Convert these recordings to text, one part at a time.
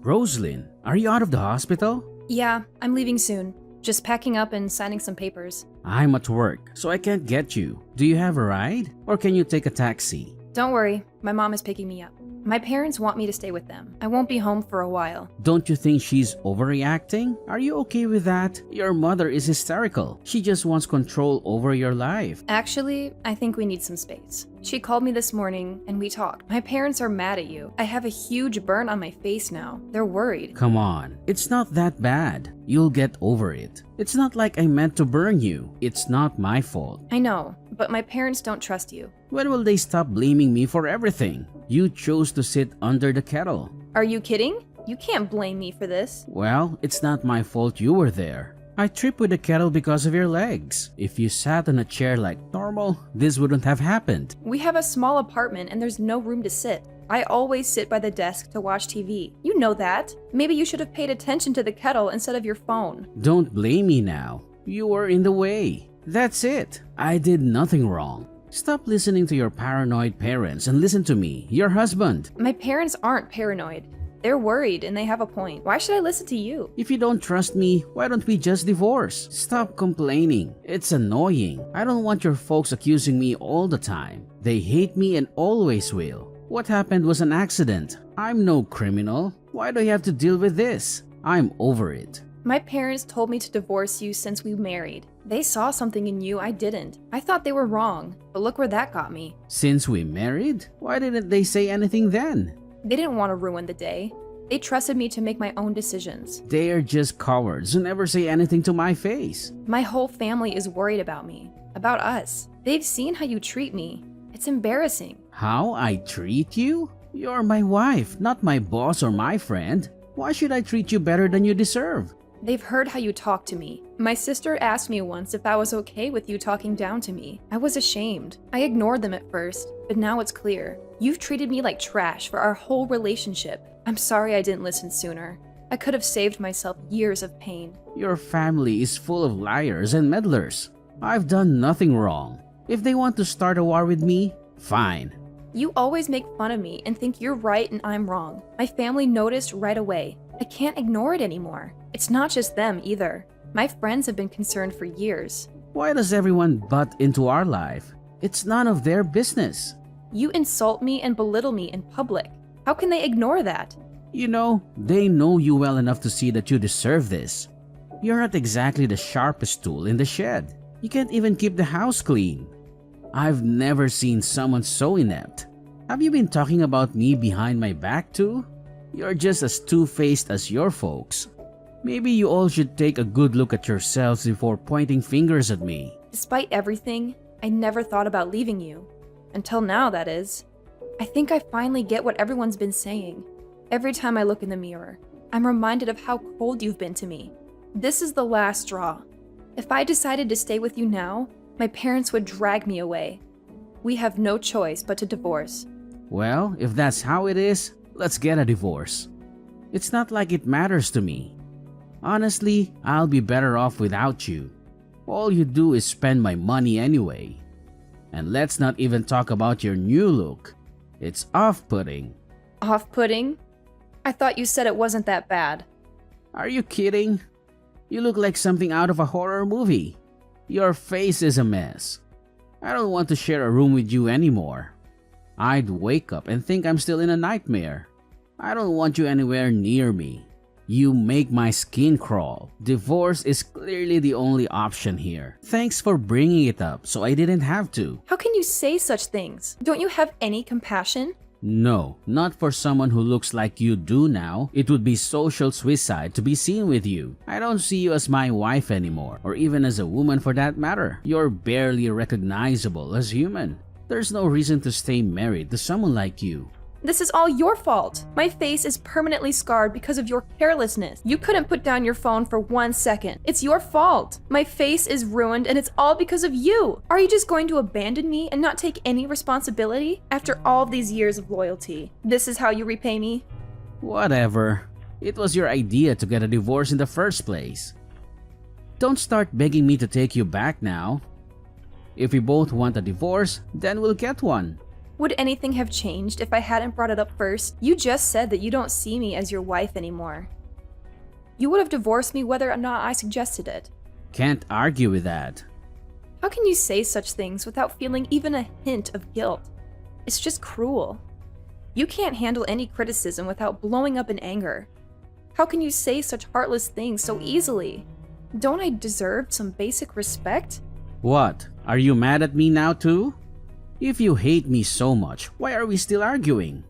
Roslyn, are you out of the hospital? Yeah, I'm leaving soon. Just packing up and signing some papers. I'm at work, so I can't get you. Do you have a ride? Or can you take a taxi? Don't worry, my mom is picking me up. My parents want me to stay with them. I won't be home for a while. Don't you think she's overreacting? Are you okay with that? Your mother is hysterical. She just wants control over your life. Actually, I think we need some space. She called me this morning and we talked. My parents are mad at you. I have a huge burn on my face now. They're worried. Come on, it's not that bad. You'll get over it. It's not like I meant to burn you. It's not my fault. I know, but my parents don't trust you. When will they stop blaming me for everything? You chose to sit under the kettle. Are you kidding? You can't blame me for this. Well, it's not my fault you were there. I tripped with the kettle because of your legs. If you sat on a chair like normal, this wouldn't have happened. We have a small apartment and there's no room to sit. I always sit by the desk to watch TV. You know that. Maybe you should have paid attention to the kettle instead of your phone. Don't blame me now. You were in the way. That's it. I did nothing wrong. Stop listening to your paranoid parents and listen to me, your husband. My parents aren't paranoid. They're worried and they have a point. Why should I listen to you? If you don't trust me, why don't we just divorce? Stop complaining. It's annoying. I don't want your folks accusing me all the time. They hate me and always will. What happened was an accident. I'm no criminal. Why do I have to deal with this? I'm over it. My parents told me to divorce you since we married. They saw something in you I didn't. I thought they were wrong, but look where that got me. Since we married? Why didn't they say anything then? They didn't want to ruin the day. They trusted me to make my own decisions. They are just cowards who never say anything to my face. My whole family is worried about me, about us. They've seen how you treat me. It's embarrassing. How I treat you? You're my wife, not my boss or my friend. Why should I treat you better than you deserve? They've heard how you talk to me. My sister asked me once if I was okay with you talking down to me. I was ashamed. I ignored them at first, but now it's clear. You've treated me like trash for our whole relationship. I'm sorry I didn't listen sooner. I could have saved myself years of pain. Your family is full of liars and meddlers. I've done nothing wrong. If they want to start a war with me, fine. You always make fun of me and think you're right and I'm wrong. My family noticed right away. I can't ignore it anymore. It's not just them either. My friends have been concerned for years. Why does everyone butt into our life? It's none of their business. You insult me and belittle me in public. How can they ignore that? You know, they know you well enough to see that you deserve this. You're not exactly the sharpest tool in the shed. You can't even keep the house clean. I've never seen someone so inept. Have you been talking about me behind my back too? You're just as two-faced as your folks. Maybe you all should take a good look at yourselves before pointing fingers at me. Despite everything, I never thought about leaving you. Until now, that is. I think I finally get what everyone's been saying. Every time I look in the mirror, I'm reminded of how cold you've been to me. This is the last straw. If I decided to stay with you now, my parents would drag me away. We have no choice but to divorce. Well, if that's how it is, let's get a divorce. It's not like it matters to me. Honestly, I'll be better off without you. All you do is spend my money anyway. And let's not even talk about your new look. It's off-putting. Off-putting? I thought you said it wasn't that bad. Are you kidding? You look like something out of a horror movie. Your face is a mess. I don't want to share a room with you anymore. I'd wake up and think I'm still in a nightmare. I don't want you anywhere near me. You make my skin crawl. Divorce is clearly the only option here. Thanks for bringing it up so I didn't have to. How can you say such things? Don't you have any compassion? No, not for someone who looks like you do now. It would be social suicide to be seen with you. I don't see you as my wife anymore, or even as a woman for that matter. You're barely recognizable as human. There's no reason to stay married to someone like you. This is all your fault. My face is permanently scarred because of your carelessness. You couldn't put down your phone for 1 second. It's your fault. My face is ruined and it's all because of you. Are you just going to abandon me and not take any responsibility? After all of these years of loyalty, this is how you repay me? Whatever. It was your idea to get a divorce in the first place. Don't start begging me to take you back now. If we both want a divorce, then we'll get one. Would anything have changed if I hadn't brought it up first? You just said that you don't see me as your wife anymore. You would have divorced me whether or not I suggested it. Can't argue with that. How can you say such things without feeling even a hint of guilt? It's just cruel. You can't handle any criticism without blowing up in anger. How can you say such heartless things so easily? Don't I deserve some basic respect? What? Are you mad at me now too? If you hate me so much, why are we still arguing?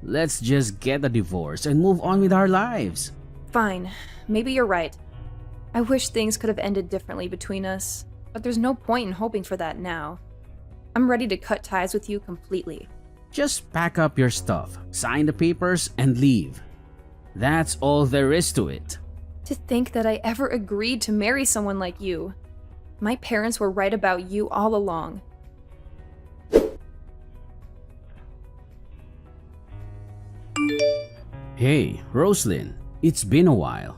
Let's just get a divorce and move on with our lives. Fine, maybe you're right. I wish things could have ended differently between us, but there's no point in hoping for that now. I'm ready to cut ties with you completely. Just pack up your stuff, sign the papers, and leave. That's all there is to it. To think that I ever agreed to marry someone like you. My parents were right about you all along. Hey, Roslyn. It's been a while.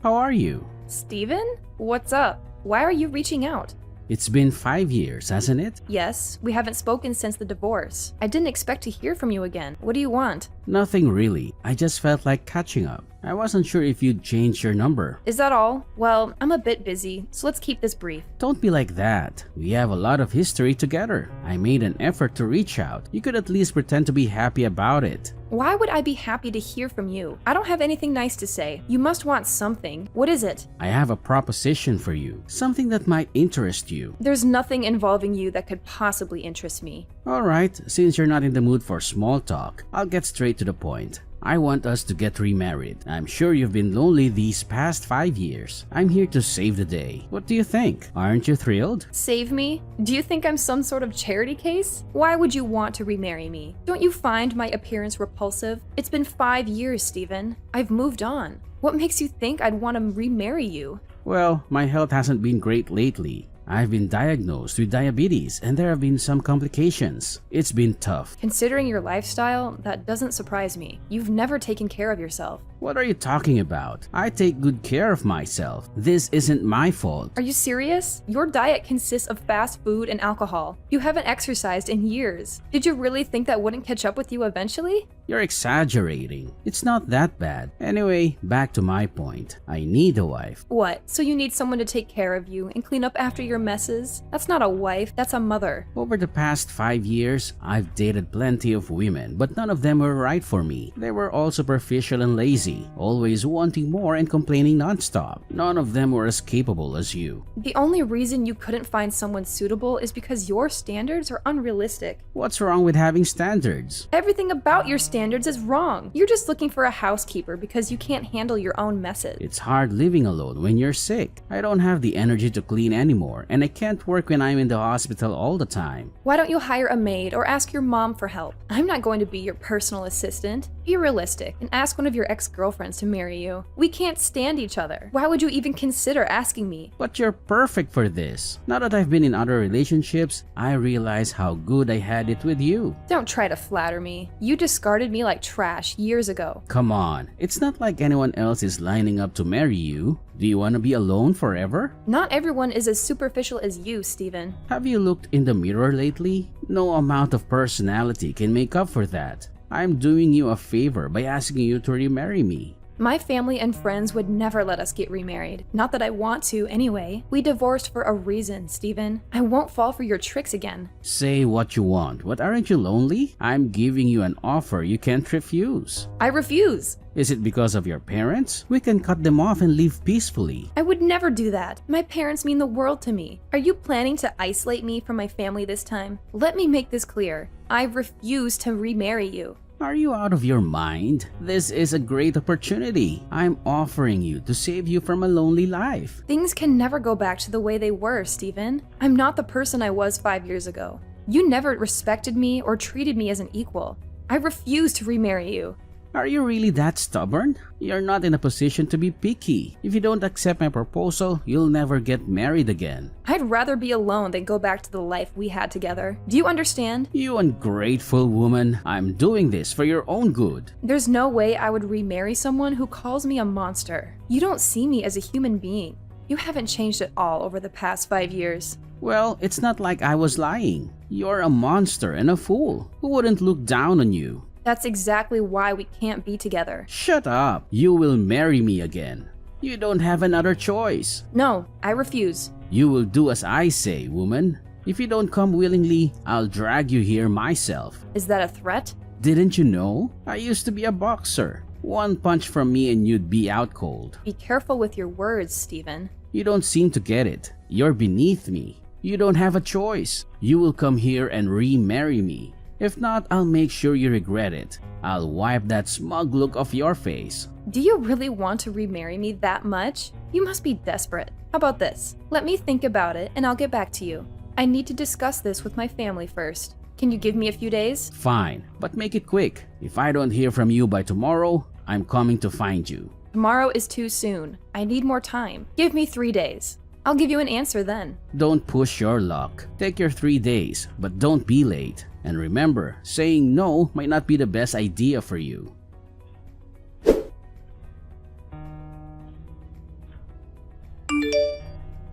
How are you? Steven? What's up? Why are you reaching out? It's been 5 years, hasn't it? Yes, we haven't spoken since the divorce. I didn't expect to hear from you again. What do you want? Nothing really. I just felt like catching up. I wasn't sure if you'd changed your number. Is that all? Well, I'm a bit busy, so let's keep this brief. Don't be like that. We have a lot of history together. I made an effort to reach out. You could at least pretend to be happy about it. Why would I be happy to hear from you? I don't have anything nice to say. You must want something. What is it? I have a proposition for you. Something that might interest you. There's nothing involving you that could possibly interest me. Alright, since you're not in the mood for small talk, I'll get straight to the point. I want us to get remarried. I'm sure you've been lonely these past 5 years. I'm here to save the day. What do you think? Aren't you thrilled? Save me? Do you think I'm some sort of charity case? Why would you want to remarry me? Don't you find my appearance repulsive? It's been 5 years, Steven. I've moved on. What makes you think I'd want to remarry you? Well, my health hasn't been great lately. I've been diagnosed with diabetes and there have been some complications. It's been tough. Considering your lifestyle, that doesn't surprise me. You've never taken care of yourself. What are you talking about? I take good care of myself. This isn't my fault. Are you serious? Your diet consists of fast food and alcohol. You haven't exercised in years. Did you really think that wouldn't catch up with you eventually? You're exaggerating. It's not that bad. Anyway, back to my point. I need a wife. What? So you need someone to take care of you and clean up after your messes? That's not a wife, that's a mother. Over the past 5 years, I've dated plenty of women, but none of them were right for me. They were all superficial and lazy, always wanting more and complaining nonstop. None of them were as capable as you. The only reason you couldn't find someone suitable is because your standards are unrealistic. What's wrong with having standards? Everything about your standards is wrong. You're just looking for a housekeeper because you can't handle your own messes. It's hard living alone when you're sick. I don't have the energy to clean anymore, and I can't work when I'm in the hospital all the time. Why don't you hire a maid or ask your mom for help? I'm not going to be your personal assistant. Be realistic and ask one of your ex-girlfriends to marry you. We can't stand each other. Why would you even consider asking me? But you're perfect for this. Now that I've been in other relationships, I realize how good I had it with you. Don't try to flatter me. You discarded me like trash years ago. Come on, it's not like anyone else is lining up to marry you. Do you want to be alone forever? Not everyone is as superficial as you, Steven. Have you looked in the mirror lately? No amount of personality can make up for that. I'm doing you a favor by asking you to remarry me. My family and friends would never let us get remarried. Not that I want to anyway. We divorced for a reason, Steven. I won't fall for your tricks again. Say what you want, but aren't you lonely? I'm giving you an offer you can't refuse. I refuse. Is it because of your parents? We can cut them off and live peacefully. I would never do that. My parents mean the world to me. Are you planning to isolate me from my family this time? Let me make this clear. I refuse to remarry you. Are you out of your mind? This is a great opportunity. I'm offering you to save you from a lonely life. Things can never go back to the way they were, Steven. I'm not the person I was 5 years ago. You never respected me or treated me as an equal. I refuse to remarry you. Are you really that stubborn? You're not in a position to be picky. If you don't accept my proposal, you'll never get married again. I'd rather be alone than go back to the life we had together. Do you understand? You ungrateful woman. I'm doing this for your own good. There's no way I would remarry someone who calls me a monster. You don't see me as a human being. You haven't changed at all over the past 5 years. Well, it's not like I was lying. You're a monster and a fool. Who wouldn't look down on you? That's exactly why we can't be together. Shut up. You will marry me again. You don't have another choice. No, I refuse. You will do as I say, woman. If you don't come willingly, I'll drag you here myself. Is that a threat? Didn't you know? I used to be a boxer. One punch from me and you'd be out cold. Be careful with your words, Stephen. You don't seem to get it. You're beneath me. You don't have a choice. You will come here and remarry me. If not, I'll make sure you regret it. I'll wipe that smug look off your face. Do you really want to remarry me that much? You must be desperate. How about this? Let me think about it and I'll get back to you. I need to discuss this with my family first. Can you give me a few days? Fine, but make it quick. If I don't hear from you by tomorrow, I'm coming to find you. Tomorrow is too soon. I need more time. Give me 3 days. I'll give you an answer then. Don't push your luck. Take your 3 days, but don't be late. And remember, saying no might not be the best idea for you.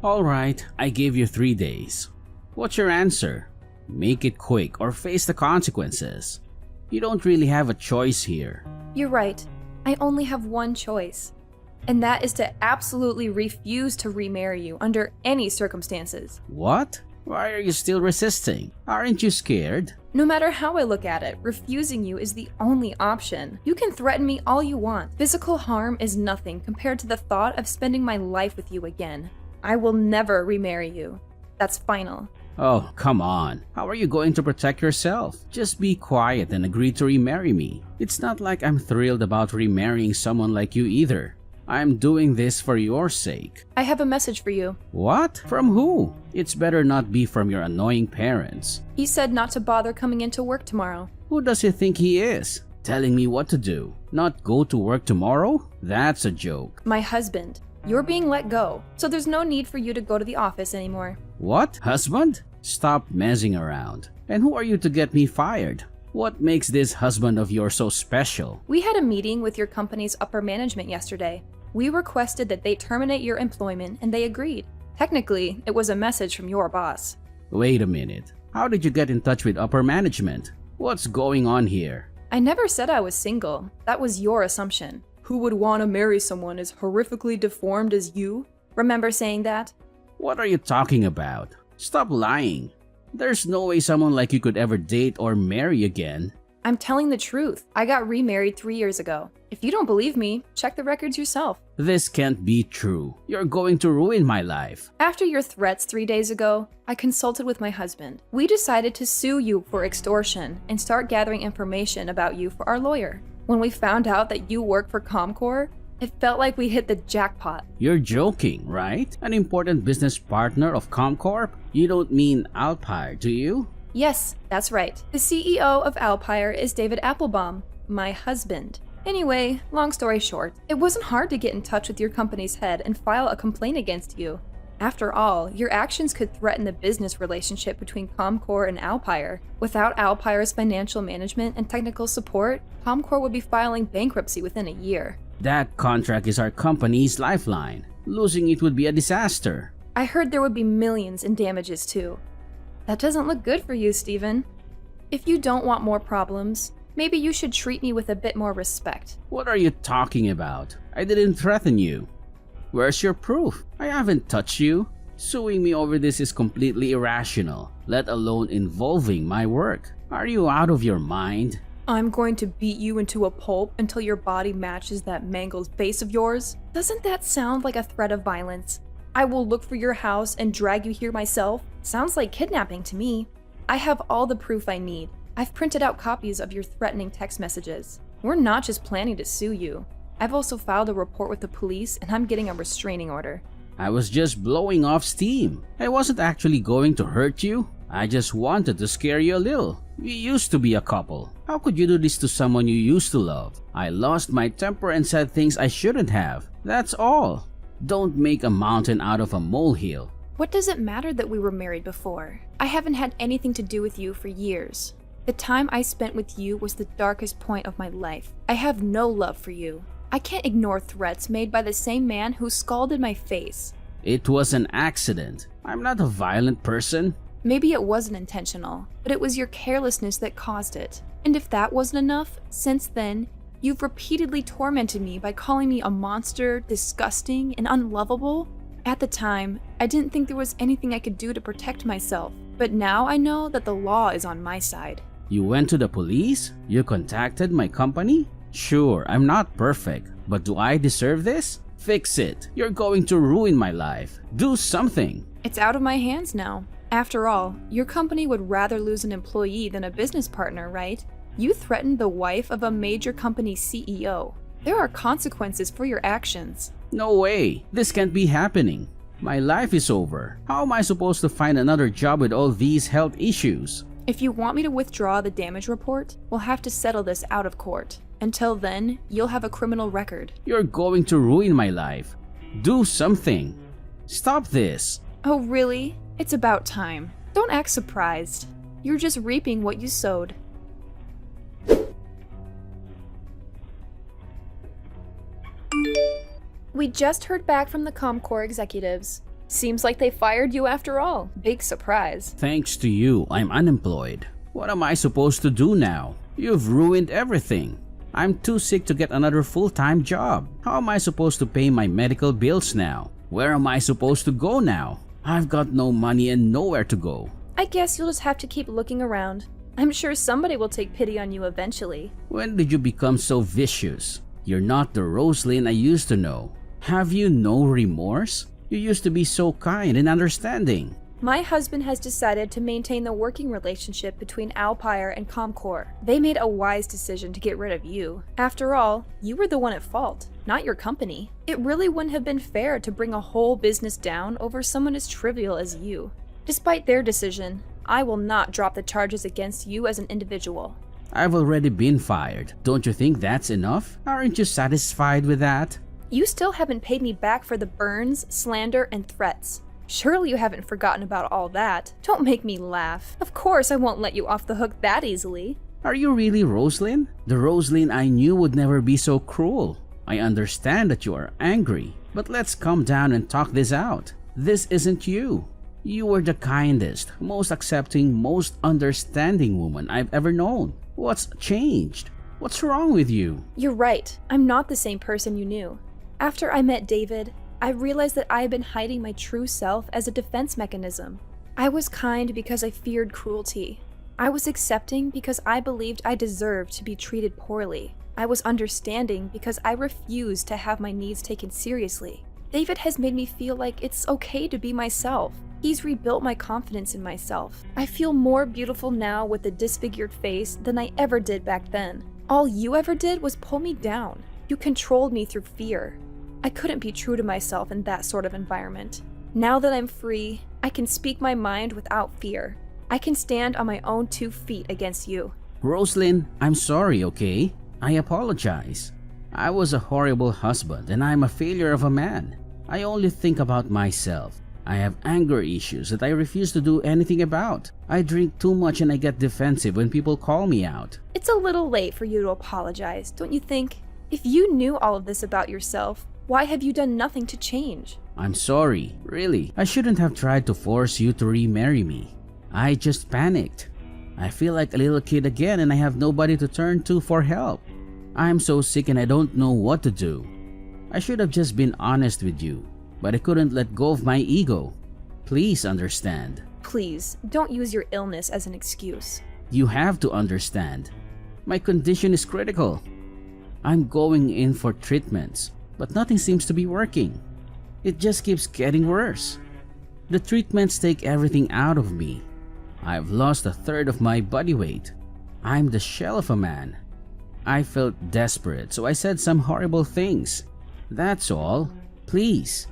Alright, I gave you 3 days. What's your answer? Make it quick or face the consequences. You don't really have a choice here. You're right. I only have one choice. And that is to absolutely refuse to remarry you under any circumstances. What? Why are you still resisting? Aren't you scared? No matter how I look at it, refusing you is the only option. You can threaten me all you want. Physical harm is nothing compared to the thought of spending my life with you again. I will never remarry you. That's final. Oh, come on. How are you going to protect yourself? Just be quiet and agree to remarry me. It's not like I'm thrilled about remarrying someone like you either. I'm doing this for your sake. I have a message for you. What? From who? It's better not be from your annoying parents. He said not to bother coming into work tomorrow. Who does he think he is? Telling me what to do? Not go to work tomorrow? That's a joke. My husband. You're being let go, so there's no need for you to go to the office anymore. What? Husband? Stop messing around. And who are you to get me fired? What makes this husband of yours so special? We had a meeting with your company's upper management yesterday. We requested that they terminate your employment and they agreed. Technically, it was a message from your boss. Wait a minute. How did you get in touch with upper management? What's going on here? I never said I was single. That was your assumption. Who would want to marry someone as horrifically deformed as you? Remember saying that? What are you talking about? Stop lying. There's no way someone like you could ever date or marry again. I'm telling the truth. I got remarried 3 years ago. If you don't believe me, check the records yourself. This can't be true. You're going to ruin my life. After your threats 3 days ago, I consulted with my husband. We decided to sue you for extortion and start gathering information about you for our lawyer. When we found out that you work for Comcor, it felt like we hit the jackpot. You're joking, right? An important business partner of Comcorp? You don't mean Alpire, do you? Yes, that's right. The CEO of Alpire is David Applebaum, my husband. Anyway, long story short, it wasn't hard to get in touch with your company's head and file a complaint against you. After all, your actions could threaten the business relationship between Comcor and Alpire. Without Alpire's financial management and technical support, Comcor would be filing bankruptcy within a year. That contract is our company's lifeline. Losing it would be a disaster. I heard there would be millions in damages too. That doesn't look good for you, Stephen. If you don't want more problems, maybe you should treat me with a bit more respect. What are you talking about? I didn't threaten you. Where's your proof? I haven't touched you. Suing me over this is completely irrational, let alone involving my work. Are you out of your mind? I'm going to beat you into a pulp until your body matches that mangled face of yours? Doesn't that sound like a threat of violence? I will look for your house and drag you here myself? Sounds like kidnapping to me. I have all the proof I need. I've printed out copies of your threatening text messages. We're not just planning to sue you. I've also filed a report with the police and I'm getting a restraining order. I was just blowing off steam. I wasn't actually going to hurt you. I just wanted to scare you a little. We used to be a couple. How could you do this to someone you used to love? I lost my temper and said things I shouldn't have. That's all. Don't make a mountain out of a molehill. What does it matter that we were married before? I haven't had anything to do with you for years. The time I spent with you was the darkest point of my life. I have no love for you. I can't ignore threats made by the same man who scalded my face. It was an accident. I'm not a violent person. Maybe it wasn't intentional, but it was your carelessness that caused it. And if that wasn't enough, since then, you've repeatedly tormented me by calling me a monster, disgusting, and unlovable. At the time, I didn't think there was anything I could do to protect myself, but now I know that the law is on my side. You went to the police? You contacted my company? Sure, I'm not perfect, but do I deserve this? Fix it. You're going to ruin my life. Do something. It's out of my hands now. After all, your company would rather lose an employee than a business partner, right? You threatened the wife of a major company CEO. There are consequences for your actions. No way. This can't be happening. My life is over. How am I supposed to find another job with all these health issues? If you want me to withdraw the damage report, we'll have to settle this out of court. Until then, you'll have a criminal record. You're going to ruin my life. Do something. Stop this. Oh, really? It's about time. Don't act surprised. You're just reaping what you sowed. We just heard back from the Comcorp executives. Seems like they fired you after all. Big surprise. Thanks to you, I'm unemployed. What am I supposed to do now? You've ruined everything. I'm too sick to get another full-time job. How am I supposed to pay my medical bills now? Where am I supposed to go now? I've got no money and nowhere to go. I guess you'll just have to keep looking around. I'm sure somebody will take pity on you eventually. When did you become so vicious? You're not the Roslyn I used to know. Have you no remorse? You used to be so kind and understanding. My husband has decided to maintain the working relationship between Alpire and Comcorp. They made a wise decision to get rid of you. After all, you were the one at fault, not your company. It really wouldn't have been fair to bring a whole business down over someone as trivial as you. Despite their decision, I will not drop the charges against you as an individual. I've already been fired. Don't you think that's enough? Aren't you satisfied with that? You still haven't paid me back for the burns, slander, and threats. Surely you haven't forgotten about all that. Don't make me laugh. Of course I won't let you off the hook that easily. Are you really Roslyn? The Roslyn I knew would never be so cruel. I understand that you are angry, but let's calm down and talk this out. This isn't you. You were the kindest, most accepting, most understanding woman I've ever known. What's changed? What's wrong with you? You're right. I'm not the same person you knew. After I met David, I realized that I had been hiding my true self as a defense mechanism. I was kind because I feared cruelty. I was accepting because I believed I deserved to be treated poorly. I was understanding because I refused to have my needs taken seriously. David has made me feel like it's okay to be myself. He's rebuilt my confidence in myself. I feel more beautiful now with a disfigured face than I ever did back then. All you ever did was pull me down. You controlled me through fear. I couldn't be true to myself in that sort of environment. Now that I'm free, I can speak my mind without fear. I can stand on my own 2 feet against you. Roslyn, I'm sorry, okay? I apologize. I was a horrible husband and I'm a failure of a man. I only think about myself. I have anger issues that I refuse to do anything about. I drink too much and I get defensive when people call me out. It's a little late for you to apologize, don't you think? If you knew all of this about yourself, why have you done nothing to change? I'm sorry, really. I shouldn't have tried to force you to remarry me. I just panicked. I feel like a little kid again and I have nobody to turn to for help. I'm so sick and I don't know what to do. I should have just been honest with you, but I couldn't let go of my ego. Please understand. Please, don't use your illness as an excuse. You have to understand. My condition is critical. I'm going in for treatments, but nothing seems to be working. It just keeps getting worse. The treatments take everything out of me. I've lost 1/3 of my body weight. I'm the shell of a man. I felt desperate, so I said some horrible things. That's all. Please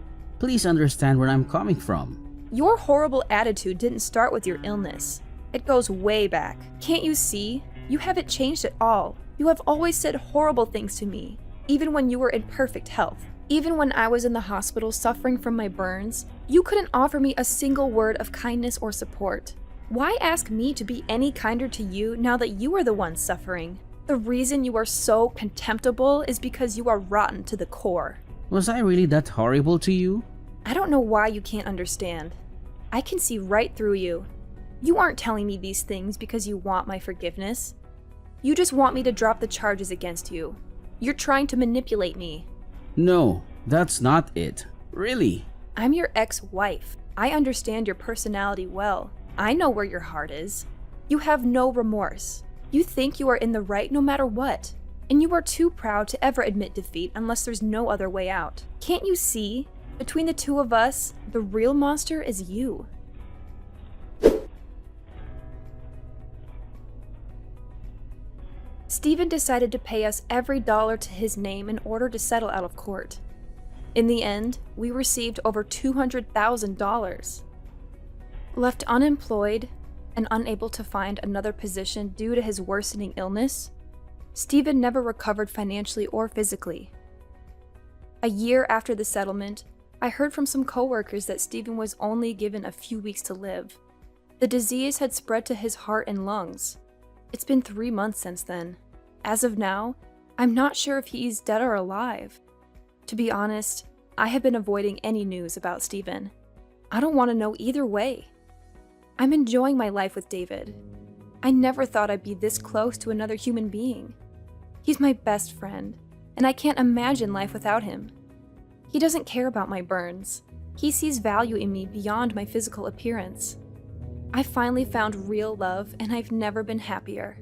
understand where I'm coming from. Your horrible attitude didn't start with your illness. It goes way back. Can't you see? You haven't changed at all. You have always said horrible things to me, even when you were in perfect health. Even when I was in the hospital suffering from my burns, you couldn't offer me a single word of kindness or support. Why ask me to be any kinder to you now that you are the one suffering? The reason you are so contemptible is because you are rotten to the core. Was I really that horrible to you? I don't know why you can't understand. I can see right through you. You aren't telling me these things because you want my forgiveness. You just want me to drop the charges against you. You're trying to manipulate me. No, that's not it. Really. I'm your ex-wife. I understand your personality well. I know where your heart is. You have no remorse. You think you are in the right no matter what. And you are too proud to ever admit defeat unless there's no other way out. Can't you see? Between the two of us, the real monster is you. Stephen decided to pay us every dollar to his name in order to settle out of court. In the end, we received over $200,000. Left unemployed and unable to find another position due to his worsening illness, Stephen never recovered financially or physically. A year after the settlement, I heard from some coworkers that Stephen was only given a few weeks to live. The disease had spread to his heart and lungs. It's been 3 months since then. As of now, I'm not sure if he's dead or alive. To be honest, I have been avoiding any news about Stephen. I don't want to know either way. I'm enjoying my life with David. I never thought I'd be this close to another human being. He's my best friend, and I can't imagine life without him. He doesn't care about my burns. He sees value in me beyond my physical appearance. I finally found real love, and I've never been happier.